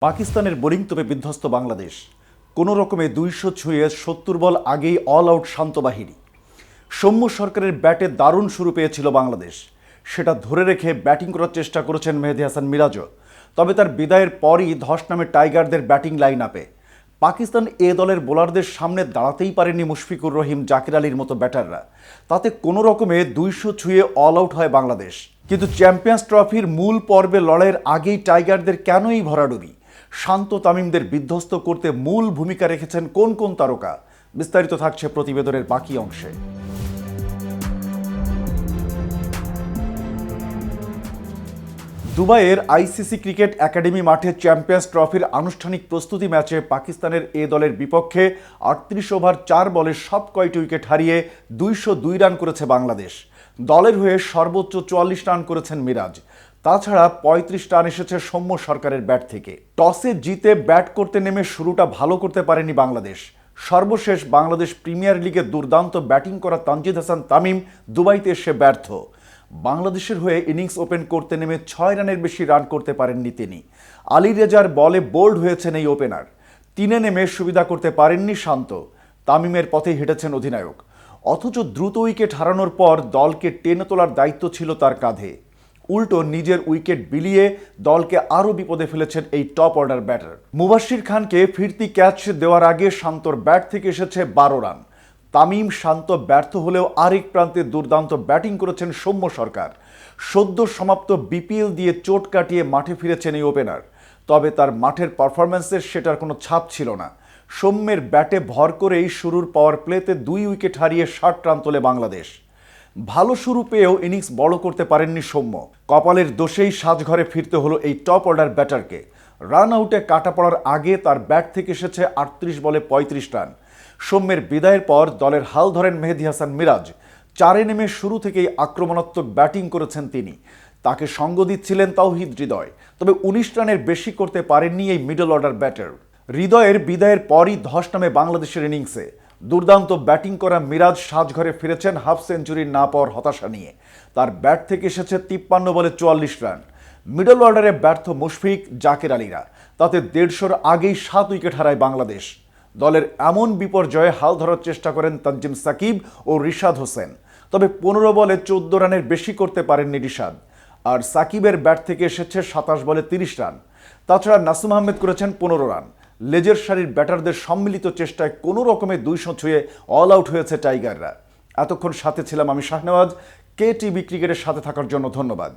পাকিস্তানের বোলিং তোপে বিধ্বস্ত বাংলাদেশ। কোনো রকমে ২০০ ছুঁয়ে ৭০ বল আগেই অল আউট শান্ত বাহিনী। সৌম্য সরকারের ব্যাটে দারুণ শুরু পেয়েছিল বাংলাদেশ, সেটা ধরে রেখে ব্যাটিং করার চেষ্টা করেছেন মেহেদী হাসান মিরাজও। তবে তার বিদায়ের পরই ধস নামে টাইগারদের ব্যাটিং লাইন আপে। পাকিস্তান এ দলের বোলারদের সামনে দাঁড়াতেই পারেনি মুশফিকুর রহিম, জাকির আলীর মতো ব্যাটাররা। তাতে কোনো রকমে ২০০ ছুঁয়ে অল আউট হয় বাংলাদেশ। কিন্তু চ্যাম্পিয়ন্স ট্রফির মূল পর্বে লড়াইয়ের আগেই টাইগারদের কেনই ভরাডুবি? শান্ত তামিমদের বিধ্বস্ত করতে মূল ভূমিকা রেখেছেন কোন কোন তারকা? বিস্তারিত থাকছে প্রতিবেদনের বাকি অংশে। দুবাইয়ের আইসিসি ক্রিকেট একাডেমি মাঠে চ্যাম্পিয়ন্স ট্রফির আনুষ্ঠানিক প্রস্তুতি ম্যাচে পাকিস্তানের এ দলের বিপক্ষে ৩৮ ওভার ৪ বলে সব কয়টি উইকেট হারিয়ে ২০২ রান করেছে বাংলাদেশ। দলের হয়ে সর্বোচ্চ ৪৪ রান করেছেন মিরাজ। তাছাড়া ৩৫ রান এসেছে সৌম্য সরকারের ব্যাট থেকে। টসে জিতে ব্যাট করতে নেমে শুরুটা ভালো করতে পারেনি বাংলাদেশ। সর্বশেষ বাংলাদেশ প্রিমিয়ার লিগে দুর্দান্ত ব্যাটিং করা তানজিদ হাসান তামিম দুবাইতে এসে ব্যর্থ। বাংলাদেশের হয়ে ইনিংস ওপেন করতে নেমে ৬ রানের বেশি রান করতে পারেননি তিনি। আলী রেজার বলে বোল্ড হয়েছেন এই ওপেনার। ৩-এ নেমে সুবিধা করতে পারেননি শান্ত। তামিমের পথে হেঁটেছেন অধিনায়ক। অথচ দ্রুত উইকেট হারানোর পর দলকে টেনে তোলার দায়িত্ব ছিল তার কাঁধে। উল্টো নিজের উইকেট বিলিয়ে দলকে আরও বিপদে ফেলেছেন এই টপ অর্ডার ব্যাটার। মুবাশির খানকে ফিরতি ক্যাচ দেওয়ার আগে শান্তর ব্যাট থেকে এসেছে ১২ রান। তামিম শান্ত ব্যর্থ হলেও আরেক প্রান্তে দুর্দান্ত ব্যাটিং করেছেন সৌম্য সরকার। সদ্য সমাপ্ত বিপিএল দিয়ে চোট কাটিয়ে মাঠে ফিরেছেন এই ওপেনার। তবে তার মাঠের পারফরম্যান্সের সেটার কোনো ছাপ ছিল না। সৌম্যের ব্যাটে ভর করেই শুরুর পাওয়ার প্লেতে ২ উইকেট হারিয়ে ৬০ রান তোলে বাংলাদেশ। ভালো শুরু পেয়েও ইনিংস বড় করতে পারেননি সৌম্য। কপালের দোষেই সাজঘরে ফিরতে হলো এই টপ অর্ডার ব্যাটারকে। রান আউটে কাটা পড়ার আগে তার ব্যাট থেকে এসেছে ৩৮ বলে ৩৫ রান। সৌম্যের বিদায়ের পর দলের হাল ধরেন মেহেদী হাসান মিরাজ। ৪-এ নেমে শুরু থেকেই আক্রমণাত্মক ব্যাটিং করেছেন তিনি। তাকে সঙ্গ দিচ্ছিলেন তাওহিদ হৃদয়। তবে ১৯ রানের বেশি করতে পারেননি এই মিডল অর্ডার ব্যাটার। হৃদয়ের বিদায়ের পরই ধস নামে বাংলাদেশের ইনিংসে। দুর্দান্ত ব্যাটিং করা মিরাজ সাজঘরে ফিরেছেন হাফ সেঞ্চুরি না পাওয়ার হতাশা নিয়ে। তার ব্যাট থেকে এসেছে ৫৩ বলে ৪৪ রান। মিডল অর্ডারে ব্যর্থ মুশফিক, জাকির আলীরা। তাতে ১৫০-র আগেই ৭ উইকেট হারায় বাংলাদেশ। দলের এমন বিপর্যয়ে হাল ধরার চেষ্টা করেন তানজিম সাকিব ও রিশাদ হোসেন। তবে ১৫ বলে ১৪ রানের বেশি করতে পারেননি রিশাদ। আর সাকিবের ব্যাট থেকে এসেছে ২৭ বলে ৩০ রান। তাছাড়া নাসুম আহমেদ করেছেন ১৫ রান। লেজের সারির ব্যাটারদের সম্মিলিত চেষ্টায় কোনো রকমে ২০০ ছুঁয়ে অল আউট হয়েছে টাইগাররা। এতক্ষণ সাথে ছিলাম আমি শাহনেওয়াজ। KTV ক্রিকেটের সাথে থাকার জন্য ধন্যবাদ।